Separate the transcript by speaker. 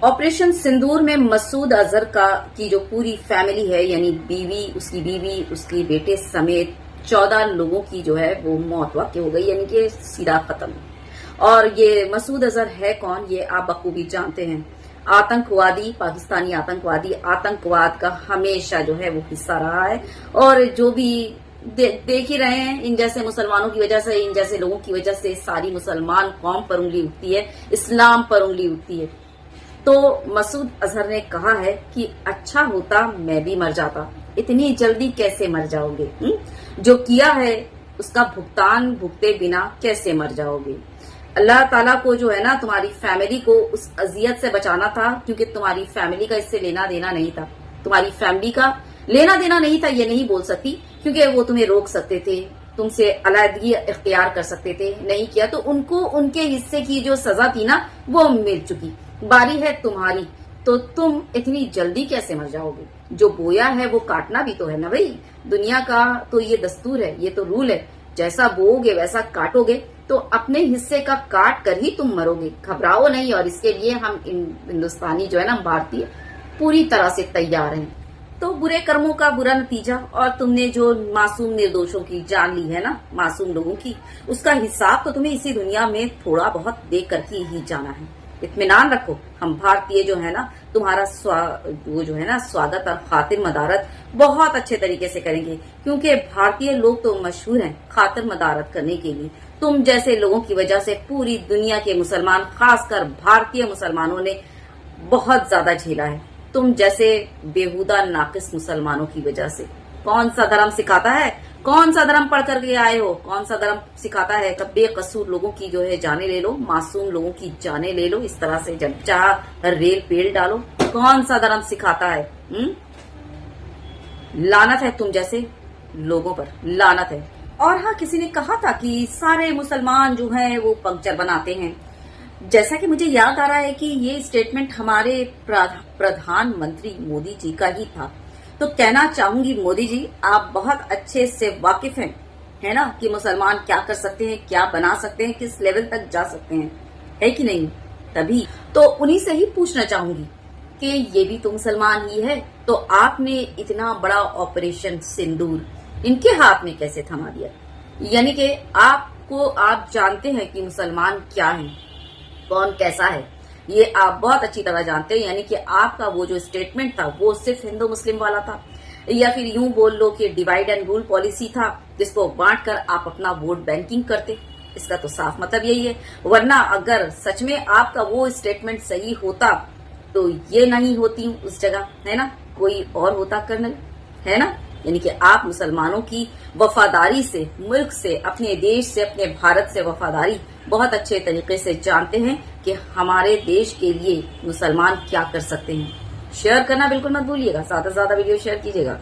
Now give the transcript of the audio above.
Speaker 1: Operation सिंदूर में मसूद अजहर की जो पूरी फैमिली है, यानी बीवी, उसकी बेटे समेत 14 लोगों की जो है वो मौत वाक़ई हो गई, यानी कि सीधा खत्म। और ये मसूद अजहर है कौन, ये आप बखूबी जानते हैं। आतंकवादी, पाकिस्तानी आतंकवादी, आतंकवाद का हमेशा जो है वो हिस्सा रहा है। और जो भी देख ही रहे हैं, इन जैसे मुसलमानों की वजह से, इन जैसे लोगों की वजह से सारी मुसलमान कौम पर उंगली उठती है, इस्लाम पर उंगली उठती है। तो मसूद अजहर ने कहा है कि अच्छा होता मैं भी मर जाता, इतनी जल्दी कैसे मर जाओगे? जो किया है उसका भुगतान भुगते बिना कैसे मर जाओगे? अल्लाह ताला को जो है ना, तुम्हारी फैमिली को उस अजियत से बचाना था, क्योंकि तुम्हारी फैमिली का इससे लेना देना नहीं था। तुम्हारी फैमिली का लेना देना नहीं था, ये नहीं बोल सकती, क्योंकि वो तुम्हें रोक सकते थे, तुमसे अलहदगी इख्तियार कर सकते थे। नहीं किया तो उनको उनके हिस्से की जो सजा थी ना वो मिल चुकी। बारी है तुम्हारी, तो तुम इतनी जल्दी कैसे मर जाओगे? जो बोया है वो काटना भी तो है ना भाई। दुनिया का तो ये दस्तूर है, ये तो रूल है, जैसा बोओगे वैसा काटोगे। तो अपने हिस्से का काट कर ही तुम मरोगे, घबराओ नहीं। और इसके लिए हम हिंदुस्तानी जो है ना, भारतीय पूरी तरह से तैयार हैं। तो बुरे कर्मों का बुरा नतीजा, और तुमने जो मासूम निर्दोषों की जान ली है ना, मासूम लोगों की, उसका हिसाब तो तुम्हें इसी दुनिया में थोड़ा बहुत दे करके ही जाना है। इत्मीनान रखो, हम भारतीय जो है ना, तुम्हारा वो जो है ना स्वागत और खातिर मदारत बहुत अच्छे तरीके से करेंगे, क्योंकि भारतीय लोग तो मशहूर हैं खातिर मदारत करने के लिए। तुम जैसे लोगों की वजह से पूरी दुनिया के मुसलमान, खासकर भारतीय मुसलमानों ने बहुत ज्यादा झेला है। तुम जैसे बेहुदा नाकिस मुसलमानों की वजह से। कौन सा धर्म सिखाता है, कौन सा धर्म पढ़ करके आए हो, कौन सा धर्म सिखाता है कि बेकसूर लोगों की जो है जाने ले लो, मासूम लोगों की जाने ले लो, इस तरह से जब चाह रेल पेल डालो? कौन सा धर्म सिखाता है? लानत है तुम जैसे लोगों पर, लानत है। और हाँ, किसी ने कहा था कि सारे मुसलमान जो है वो पंक्चर बनाते हैं। जैसा कि मुझे याद आ रहा है कि ये स्टेटमेंट हमारे प्रधानमंत्री मोदी जी का ही था। तो कहना चाहूंगी, मोदी जी आप बहुत अच्छे से वाकिफ हैं, है ना, कि मुसलमान क्या कर सकते हैं, क्या बना सकते हैं, किस लेवल तक जा सकते हैं, है कि नहीं? तभी तो उन्हीं से ही पूछना चाहूंगी कि ये भी तो मुसलमान ही है, तो आपने इतना बड़ा ऑपरेशन सिंदूर इनके हाथ में कैसे थमा दिया? यानी कि आप जानते हैं कि मुसलमान क्या है, कौन कैसा है, ये आप बहुत अच्छी तरह जानते हैं। यानी कि आपका वो जो स्टेटमेंट था वो सिर्फ हिंदू मुस्लिम वाला था, या फिर यूं बोल लो कि डिवाइड एंड रूल पॉलिसी था, जिसको बांटकर आप अपना वोट बैंकिंग करते। इसका तो साफ मतलब यही है। वरना अगर सच में आपका वो स्टेटमेंट सही होता तो ये नहीं होती उस जगह, है ना, कोई और होता कर्नल, है ना। यानी कि आप मुसलमानों की वफादारी से, मुल्क से, अपने देश से, अपने भारत से वफादारी बहुत अच्छे तरीके से जानते हैं कि हमारे देश के लिए मुसलमान क्या कर सकते हैं। शेयर करना बिल्कुल मत भूलिएगा, ज्यादा से ज्यादा वीडियो शेयर कीजिएगा।